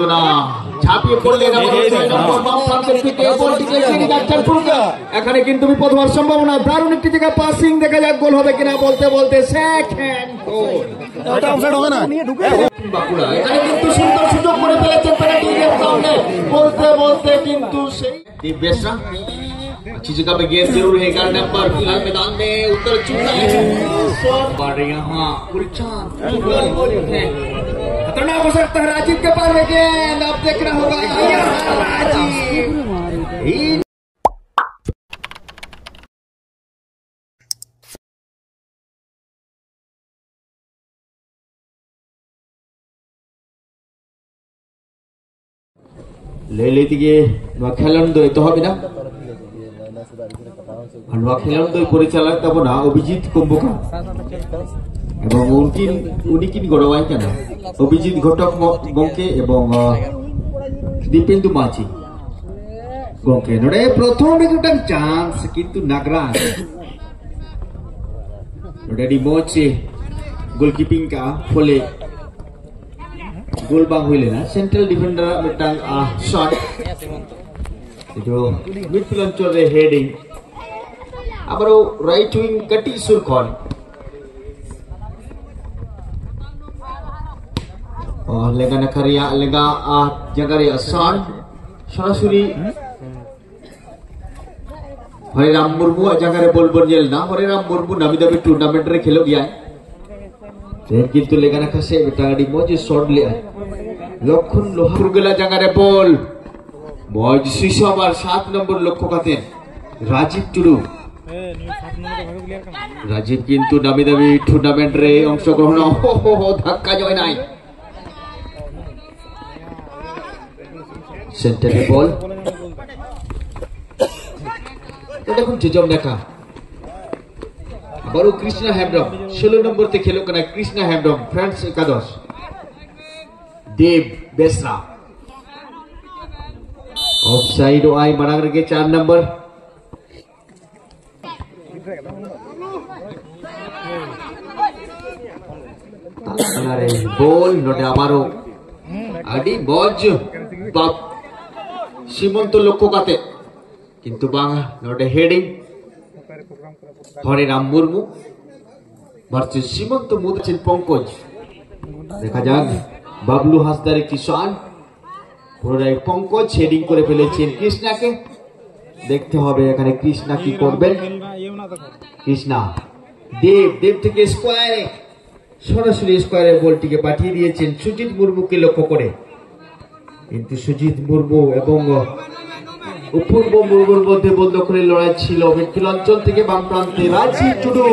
কিন্তু না ঝাঁপিয়ে পড়লেন এখানে কিন্তু বিপদ হওয়ার সম্ভাবনা। দারুণ একটি জায়গায় পাসিং, দেখা যাক গোল হবে কিনা। বলতে বলতে সেকেন্ড গোল। বাঁকুড়া এখানে কিন্তু সুন্দর সুযোগ করে ফেলেছেন পেনাল্টির সামনে। বলতে বলতে কিন্তু সেই दिव्येशा अच्छी जगह पे गेंद जरूर है। 11 नंबर फिलहाल मैदान में उत्तर चुका है और यहाँ खतरनाक हो सकता है। राजीव के पास में गेंद, अब देखना होगा राजीव। ले लेती है खेलन दो तो হবে না খেলার দই পরিচালক তব না অভিজিৎ কুম্ভকার এবং উনি কিন গড়াই কেন অভিজিৎ ঘটক গঙ্কে এবং দীপেন্দু মাঝি গঙ্কে নড়ে প্রথম একটা চান্স কিন্তু নাগরাজ নড়ে মোচে গোলकीपिंग का ফলে गोल बांग हुई ना सेंट्रल डिफेंडर मिटांग शॉट जो मिडफील्ड अंचल रे हेडिंग आबारो राइट विंग कटी सुरखन लेगा नखरिया लेगा जगरे शॉट सरासरि हरिराम मुर्मू जगरे बॉल बनेल ना हरिराम मुर्मू नामी दाबी टूर्नामेंट रे खेलो गया কিন্তু লেগানা কাছে বেটাড়ি মজে শট লিয়া লক্ষণ লোহাপুর গেলা জায়গারে বল মজ শিশবার 7 নম্বর লক্ষ্য কাতেন রাজীব টুডু। রাজীব কিন্তু দাবি দাবি টুর্নামেন্ট রে অংশগ্রহণ ধাক্কা জয় নাই সেন্টারে বল এটা কোন জম দেখা बड़ो कृष्णा हेम्ब्रम 16 नंबर ते खेलो कना कृष्णा हेम्ब्रम फ्रेंड्स एकादश देव बेसरा ऑफसाइड आई मनागर के 4 नंबर अरे बॉल नोटे आबारो आडी बॉज बाप सीमंत लक्ष्य काते किंतु बांगा नोटे हेडिंग हरिराम मुर्मू वर्सेस सीमंत मुदचिन पंकज देखा जाक बाबलू हासदार एक शॉट পুরোটাই पंकज হেডিং করে ফেলেছেন কৃষ্ণাকে। দেখতে হবে এখানে কৃষ্ণা কি করবেন। কৃষ্ণা দেব থেকে স্কয়ারে সরাসরি স্কয়ারে বলটিকে পাঠিয়ে দিয়েছেন সুজিত মুর্মুকে লক্ষ্য করে, কিন্তু সুজিত মুর্মু এবং অপূর্ব মুর্মুর মধ্যে বল দখলের লড়াই ছিল। মিডফিল্ড অঞ্চল থেকে বাম প্রান্তে রাজীব টুডু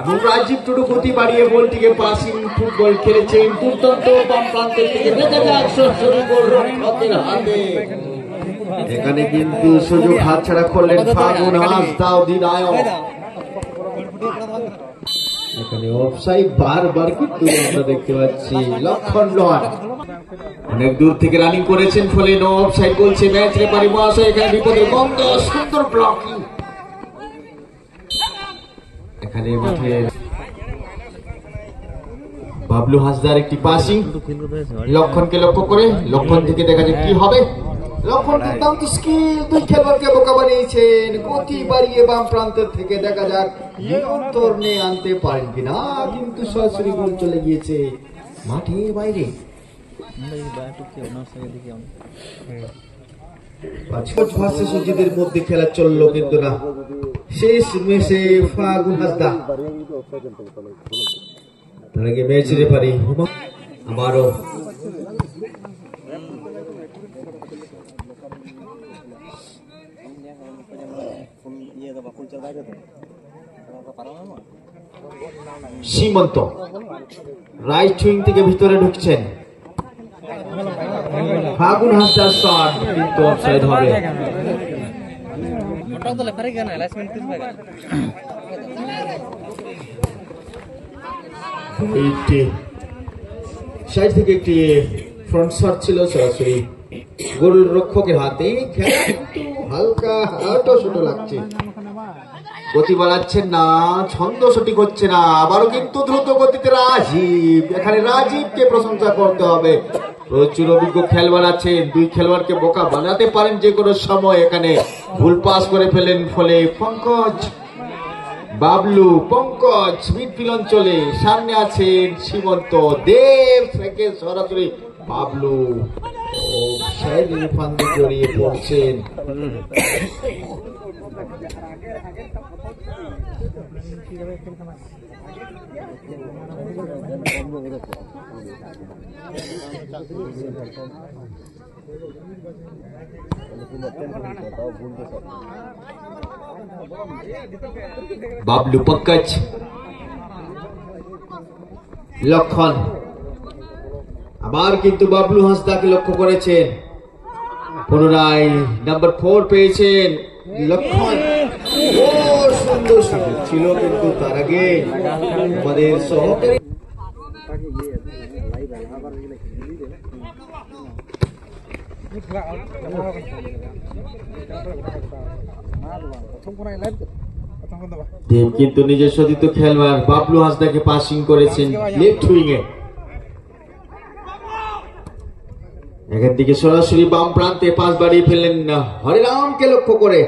এবং রাজীব টুডু গতি বাড়িয়ে বলটিকে পাসিং ফুটবল খেলেছেন দুর্দান্ত বাম প্রান্তের থেকে। দেখা যাক সরাসরি গোল রক্ষকের হাতে। এখানে কিন্তু সুযোগ হাতছাড়া করলেন ফাগুন হাসদা অধিনায়ক। এখানে অফসাইড বারবার কিন্তু আমরা দেখতে পাচ্ছি। লক্ষণ লোহার অনেক দূর থেকে রানিং করেছেন ফলে নো অফসাইড বলছে ম্যাচ রেফারি মহাশয়। এখানে বিপদের গন্ধ, সুন্দর ব্লকিং। এখানে মাঠে বাবলু হাসদার একটি পাসিং লক্ষণকে লক্ষ্য করে, লক্ষণ থেকে দেখা যায় কি হবে। লক্ষণ দুর্দান্ত স্কিল, দুই খেলোয়াড়কে বোকা বানিয়েছেন। গতি বাড়িয়ে বাম প্রান্তের থেকে দেখা যাক নিয়ন্ত্রণে আনতে পারেন কিনা, কিন্তু সরাসরি গোল চলে গিয়েছে মাঠের বাইরে। সুজিদের মধ্যে খেলা চললো কিন্তু না, শেষ ম্যাচে ফাগুন হাসদা ম্যাচ রেফারি আবারও সীমন্ত রাইট উইং থেকে ভিতরে ঢুকছেন। ফাগুন হাসদার শট কিন্তু অফসাইড হবে। সাইড থেকে একটি ফ্রন্ট শট ছিল সরাসরি গোল রক্ষকের হাতে। খেলা হালকা হালকা ছোট লাগছে, গতি বাড়াচ্ছেন না, ছন্দ সঠিক হচ্ছে না। আবারও কিন্তু দ্রুত গতিতে রাজীব, এখানে রাজীবকে প্রশংসা করতে হবে। প্রচুর অভিজ্ঞ খেলোয়াড় আছেন, দুই খেলোয়াড়কে বোকা বানাতে পারেন যে কোনো সময়। এখানে ভুল পাস করে ফেলেন, ফলে পঙ্কজ বাবলু পঙ্কজ মিডফিল্ড অঞ্চলে, সামনে আছেন সীমন্ত দেব থেকে সরাসরি বাবলু ফান্দে জড়িয়ে পড়ছেন। বাবলু পঙ্কজ লক্ষণ, আবার কিন্তু বাবলু হাঁসদাকে লক্ষ্য করেছেন, পুনরায় নাম্বার 4 পেয়েছেন লক্ষণ। ও সুন্দর সুযোগ ছিল, কিন্তু তার আগে আমাদের সহকারী দেব কিন্তু নিজের সতীর্থ খেলোয়াড় বাবলু হাঁসদাকে পাসিং করেছেন লেফট উইং এ। এখান থেকে সরাসরি বাম প্রান্তে পাস বাড়িয়ে ফেললেন হরিরামকে লক্ষ্য করে।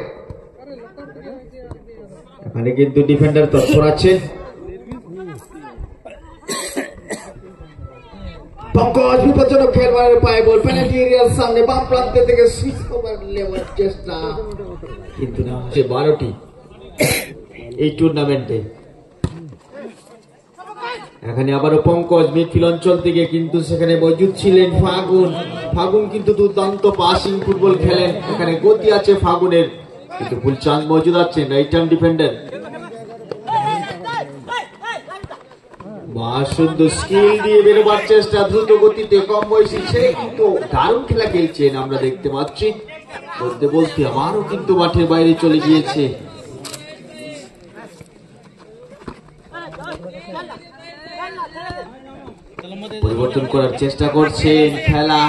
এখানে কিন্তু ডিফেন্ডার তৎপর আছেন। পঙ্কজ বিপজ্জনক খেলোয়াড়ের পায়ে বল, পেনাল্টি এরিয়ার সামনে বাম প্রান্তে থেকে সুইচ ওভার নেওয়ার চেষ্টা, কিন্তু না, সে 12টি এই টুর্নামেন্টে। এখানে আবারও পঙ্কজ মিডফিল্ড অঞ্চল থেকে, কিন্তু সেখানে মজুদ ছিলেন ফাগুন। ফাগুন কিন্তু দুর্দান্ত পাসিং ফুটবল খেলেন, এখানে গতি আছে ফাগুনের, কিন্তু ফুল চান্স মজুদ আছেন রাইট হ্যান্ড ডিফেন্ডার। সুন্দর স্কিল দিয়ে বেরোবার চেষ্টা, দ্রুত গতিতে, কম বয়সী, সে কিন্তু দারুণ খেলা খেলছেন আমরা দেখতে পাচ্ছি। বলতে বলতে আবারও কিন্তু মাঠের বাইরে চলে গিয়েছে। পরিবর্তন করার চেষ্টা করছেন খেলা,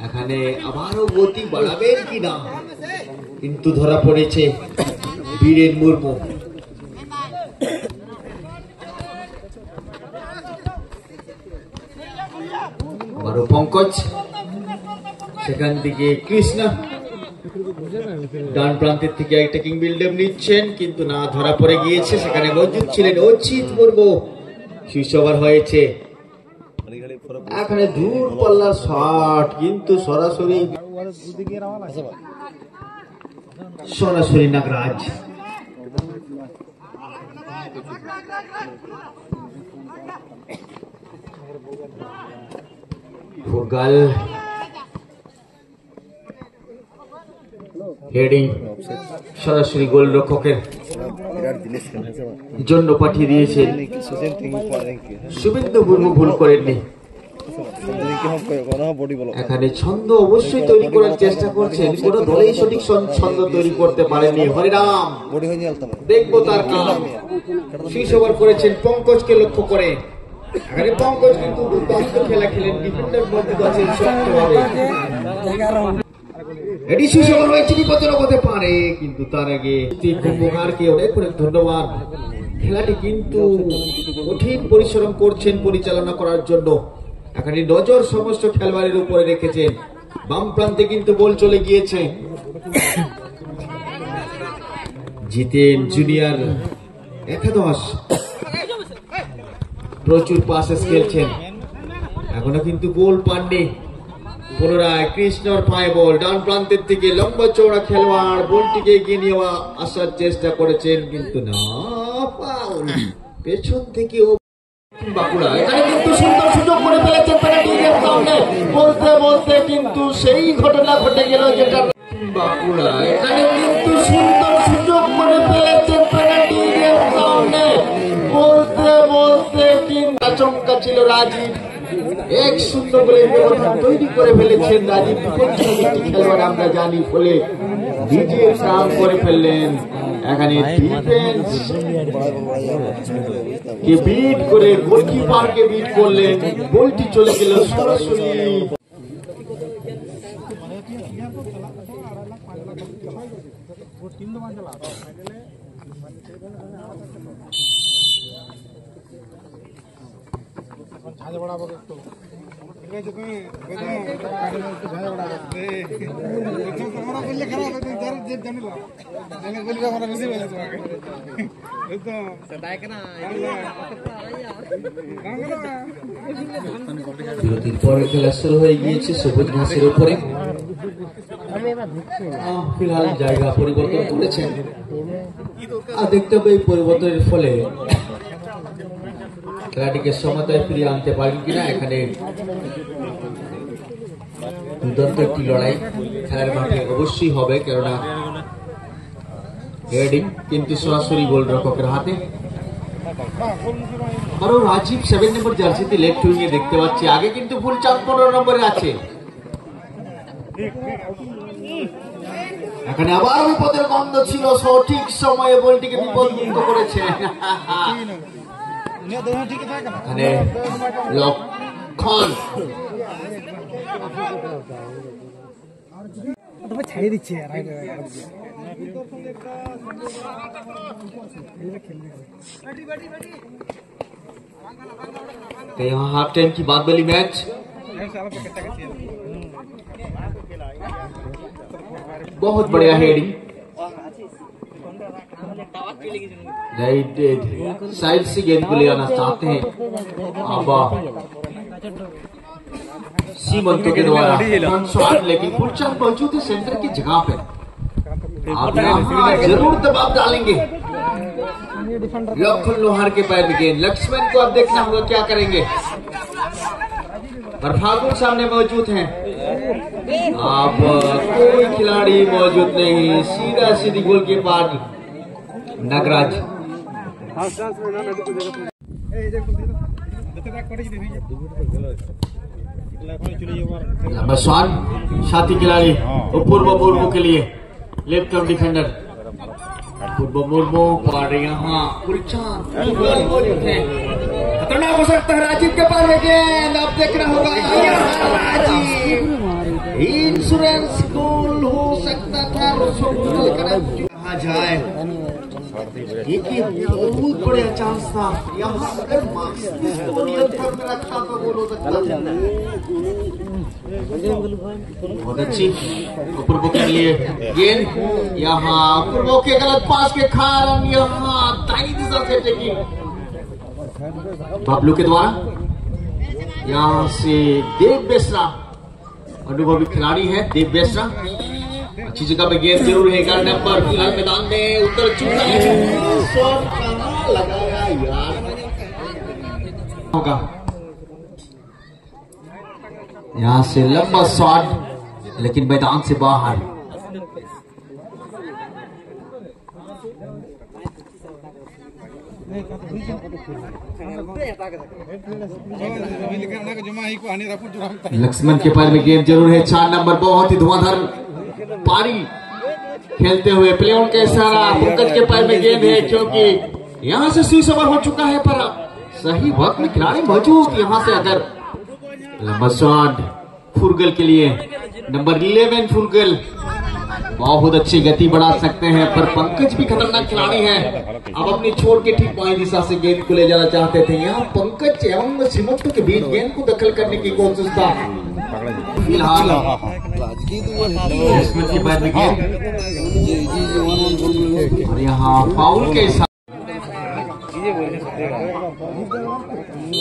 এখানে আবারও গতি বাড়াবেন কিনা, কিন্তু ধরা পড়েছে বীরেন মুর্মু। আবারও পঙ্কজ, সেখান থেকে কৃষ্ণ ডান প্রান্তের থেকে একটা কিং বিল্ডার নিচ্ছেন, কিন্তু না, ধরা পড়ে গিয়েছে। সেখানে মজুদ ছিলেন অচিত মুর্মু। সুইচ ওভার হয়েছে, এখানে দূর পাল্লার শট, কিন্তু সরাসরি নাগরাজ। ফুটবল হেডিং সরাসরি গোলরক্ষকের জন্য পাঠিয়ে দিয়েছেন শুভেন্দু মুর্মু, ভুল করেননি। এখানে ছন্দ অবশ্যই তৈরি করার চেষ্টা করছেন, কোন দলেই সঠিক ছন্দ তৈরি করতে পারেনি হরিরাম। দেখবো তার কাম। সুইচ ওভার করেছেন পঙ্কজকে লক্ষ্য করে, এখানে পঙ্কজ কিন্তু দুর্দান্ত খেলা খেলেন, ডিফেন্ডার মধ্যে আছেন শক্তভাবে। এটি সুইচ ওভার হয়েছে, বিপজ্জনক হতে পারে, কিন্তু তার আগে কুম্ভকারকে অনেক অনেক ধন্যবাদ। খেলাটি কিন্তু কঠিন পরিশ্রম করছেন পরিচালনা করার জন্য। এখানে নজর সমস্ত খেলোয়াড়ের উপরে রেখেছেন। বাম প্রান্তে কিন্তু বল চলে গিয়েছে। জিতেন জুনিয়র একাদশ প্রচুর পাসেস খেলছেন, এখনো কিন্তু গোল পাননি। পুনরায় কৃষ্ণর পায়ে বল, ডান প্রান্তের থেকে লম্বা চওড়া খেলোয়াড় বলটিকে এগিয়ে নিয়ে আসার চেষ্টা করেছেন, কিন্তু না, ফাউল। পেছন থেকে বাঁকুড়া, এখানে কিন্তু সুন্দর সুযোগ করে ফেলেছেন পেনাল্টির সামনে। বলতে বলতে কিন্তু সেই ঘটনা ঘটে গেল যেটা বাঁকুড়া, এখানে কিন্তু সুন্দর সুযোগ করে ফেলেছেন পেনাল্টির সামনে। বলতে বলতে কিন্তু আচমকা ছিল রাজীব, 1-0 বলে ব্যবধান তৈরি করে ফেলেছেন রাজীব। বিপজ্জনক খেলোয়াড় আমরা জানি, ফলে নিজের কাম করে ফেললেন। এখানে ডিফেন্স কে বিট করে গোলকিপারকে বিট করলেন, বলটি চলে গেল সরাসরি। বিরতির পরে খেলা শুরু হয়ে গিয়েছে সবুজ ঘাসের উপরে। ফিলহাল জায়গা পরিবর্তন করেছেন আর দেখতে হবে এই পরিবর্তনের ফলে খেলাটিকে সমতায় ফিরিয়ে আনতে পারেন কিনা। এখানে দুর্দান্ত একটি লড়াই খেলার মাঠে অবশ্যই হবে, কেননা হেডিং কিন্তু সরাসরি গোলরক্ষকের হাতে। আরো রাজীব 7 নম্বর জার্সিতে লেফট উইং এ দেখতে পাচ্ছি, আগে কিন্তু ফুলচাঁদ 15 নম্বরে আছে। এখানে আবার বিপদের গন্ধ ছিল, সঠিক সময়ে বলটিকে বিপদমুক্ত করেছে। এখানে লক্ষণ ছাড়িয়ে দিচ্ছে यहाँ हाफ टाइम की बात वाली मैच। बहुत बढ़िया हेडिंग, राइट साइड से गेंद को ले आना चाहते हैं आबा सीमंतो के द्वारा शॉट, लेकिन फुलचांद मौजूद है सेंटर की जगह पे। आप यहाँ जरूर दबाव डालेंगे। लखन लोहार के पैर में गेंद, लक्ष्मण को अब देखना होगा क्या करेंगे। और फागुन सामने मौजूद हैं, आप कोई खिलाड़ी मौजूद नहीं, सीधा सीधी गोल के पार नगराज। लंबा शॉट, साथी खिलाड़ी पूर्व मुर्मू के लिए, लेफ्ट ऑफ डिफेंडर पूर्व मुर्मू पर यहाँ मौजूद है। खतरनाक हो सकता है राजीव के पार में गेंद, अब देखना होगा राजीव। इंश्योरेंस गोल हो सकता था, कहा जाए एक बहुत बड़ा चांस था यहाँ, अगर नियंत्रण में रखा तो गोल हो सकता था। बहुत अच्छी पूर्व के लिए गेंद, यहाँ पूर्व के गलत पास के कारण यहाँ दाहिनी दिशा से टेकिंग बबलू के द्वारा। यहाँ से देव बेसरा, अनुभवी खिलाड़ी है देव बेसरा, अच्छी जगह पे गेंद जरूर है। गार्डन पर फिलहाल मैदान में उत्तर चुका है, लगाया यार होगा। यहाँ से लंबा शॉट, लेकिन मैदान से बाहर। लक्ष्मण के पैर में गेंद जरूर है, 4 नंबर बहुत ही धुआंधार पारी खेलते हुए प्ले ऑन का इशारा। पंकज के पैर में गेंद है, क्योंकि यहाँ से स्विच ओवर हो चुका है, पर सही वक्त में खिलाड़ी मौजूद। यहाँ से अगर लंबा शॉट फुरगल के लिए, नंबर 11 फुरगल बहुत अच्छी गति बढ़ा सकते हैं, पर पंकज भी खतरनाक खिलाड़ी है। अब अपनी छोड़ के ठीक बाई दिशा से गेंद को ले जाना चाहते थे, यहाँ पंकज एवं सीमंत के बीच गेंद को दखल करने की कोशिश था। फिलहाल के बाद में गेंद और यहाँ फाउल के साथ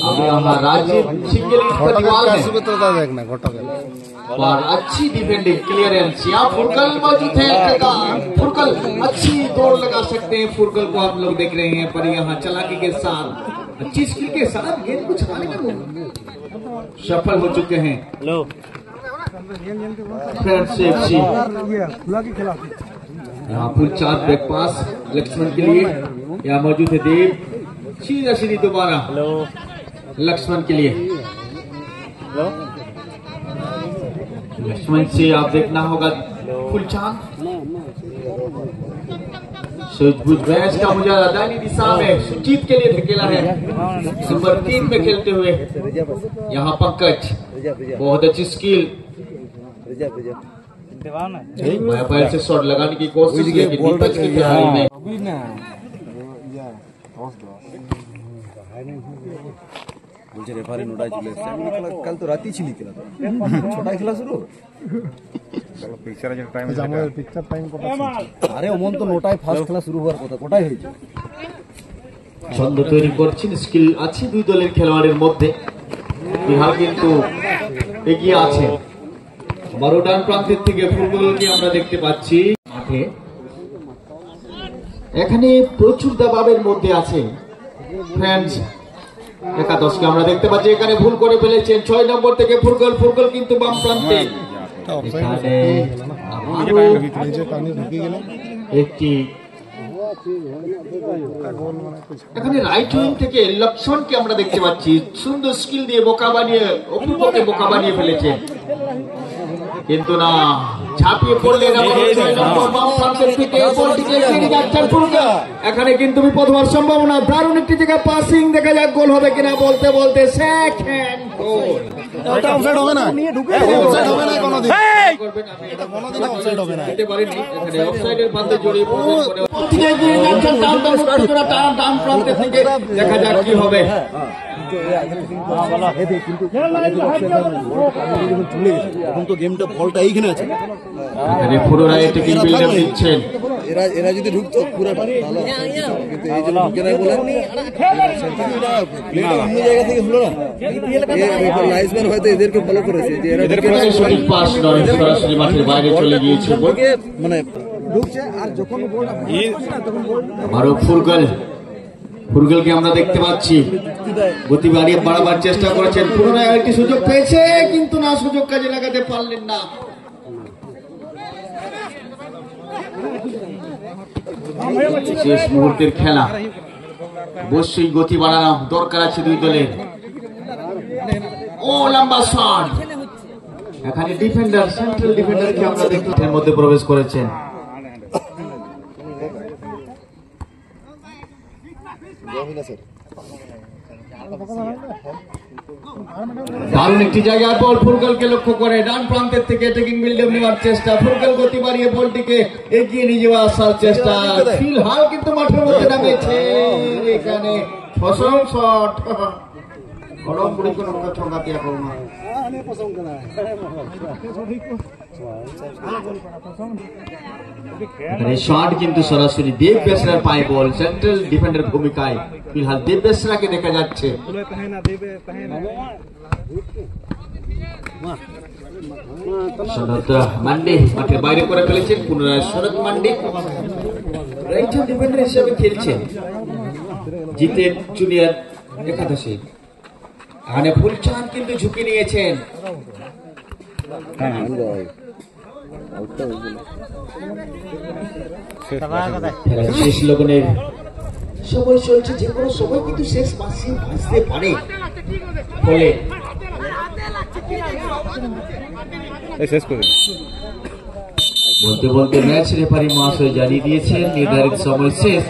अब यहाँ राजीव सिंगल दीवार में और अच्छी डिफेंडिंग क्लियरेंस। यहाँ फुरकल मौजूद है, फुरकल अच्छी दौड़ लगा सकते हैं, फुरकल को आप लोग देख रहे हैं, पर यहाँ चालाकी के साथ अच्छी स्किल के साथ गेंद को छकाने में सफल हो चुके हैं। यहाँ फुलचांद बैक पास लक्ष्मण के लिए, यहाँ मौजूद है देव, सीधा सीधी दोबारा लक्ष्मण के लिए। लक्ष्मण से आप देखना होगा फुलचांद सूझबूझ बैच का मुझे दाहिनी दिशा में सुजीत के लिए धकेला है, नंबर 3 में खेलते हुए। यहाँ पंकज बहुत अच्छी स्किल, पैर से शॉट लगाने की कोशिश की, दीपक की तैयारी में বলছে রেফারি নোটায় চলে এসছে। আমি বললাম, কাল তো রাতেই ছিলি খেলা, তো 6টায় খেলা শুরু। আরে অমন তো 9টায় ফার্স্ট খেলা শুরু হওয়ার কথা, কোটায় হয়েছে। ছন্দ তৈরি করছেন, স্কিল আছে দুই দলের খেলোয়াড়ের মধ্যে। বিহার কিন্তু এগিয়ে আছে। আবারও ডান প্রান্তের থেকে ফুটবলকে আমরা দেখতে পাচ্ছি মাঠে। এখানে প্রচুর দাবাবের মধ্যে আছে ফ্রেন্ডস। একাদশকে আমরা দেখতে পাচ্ছি এখানে ভুল করে ফেলেছেন 6 নম্বর থেকে ফুটবল। ফুটবল কিন্তু বাম প্রান্তে একটি এখানে রাইট উইং থেকে লক্ষণকে আমরা দেখতে পাচ্ছি সুন্দর স্কিল দিয়ে বোকা বানিয়ে অপূর্বকে বোকা বানিয়ে ফেলেছেন, কিন্তু না ঝাঁপিয়ে পড়লেন। এখানে কিন্তু বিপদ হওয়ার সম্ভাবনা। দারুণ একটি জায়গায় পাসিং, দেখা যাক গোল হবে কিনা। বলতে বলতে সেকেন্ড গোল। দেখা যাক কি হবে। এখন তো গেমটা বলটা এইখানে আছে, এরা যদি ঢুকতো পুরো ভালো, কিন্তু এই জন্য ঢুকে নাই বলে অন্য জায়গা থেকে হলো না। লাইসম্যান হয়তো এদেরকে ফলো করেছে যে এরা মানে ঢুকছে, আর যখন ফুটবলকে আমরা দেখতে পাচ্ছি গতি বাড়িয়ে বাড়াবার চেষ্টা করেছেন। পুনরায় আরেকটি সুযোগ পেয়েছে, কিন্তু না সুযোগ কাজে লাগাতে পারলেন না। শেষ মুহূর্তের খেলা, অবশ্যই গতি বাড়ানো দরকার আছে দুই দলের। ও লম্বা শট, এখানে ডিফেন্ডার সেন্ট্রাল ডিফেন্ডারকে আমরা দেখতে মধ্যে প্রবেশ করেছেন। দারুণ একটি জায়গায় বল ফুটবলকে লক্ষ্য করে ডান প্রান্তের থেকে টেকিং বিল্ড নেওয়ার চেষ্টা। ফুটবল গতি বাড়িয়ে বলটিকে এগিয়ে নিয়ে যাওয়া আসার চেষ্টা। ফিলহাল কিন্তু মাঠের মধ্যে নামেছে এখানে ফসল শট। শট কিন্তু সরাসরি দেব বেসরার পায়ে বল, সেন্ট্রাল ডিফেন্ডার ভূমিকায় ফিলহাল দেব বেসরাকে দেখা যাচ্ছে। মান্ডি মাঠের বাইরে করে ফেলেছেন, পুনরায় শরৎ মান্ডি রাইট ডিফেন্ডার হিসেবে খেলছেন জিতেন জুনিয়র একাদশে। এখানে ফুলচাঁদ কিন্তু ঝুঁকি নিয়েছেন। শেষ লগনের সময় চলছে, যে কোনো সময় কিন্তু শেষ মাসে আসতে পারে। ফলে বলতে বলতে ম্যাচ রেফারি মহাশয় জানিয়ে দিয়েছেন নির্ধারিত সময় শেষ।